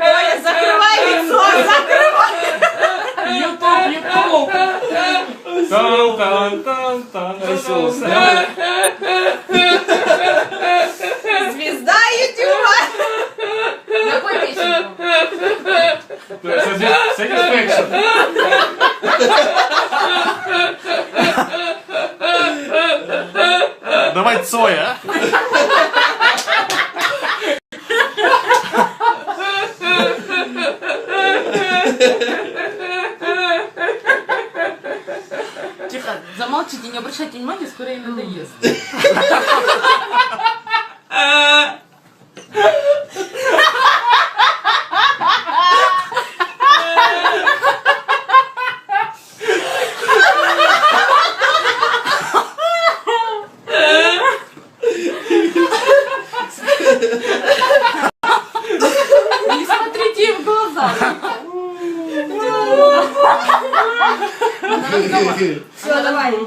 Оля, закрывай лицо, закрывай! Ютуб! Тан-тан-тан-тан. Звезда Ютуба! Какой песенку? Satisfaction. Давай Цоя. Тихо, замолчите, не обращайте внимания, скоро им надоест. Не смотрите им в глаза.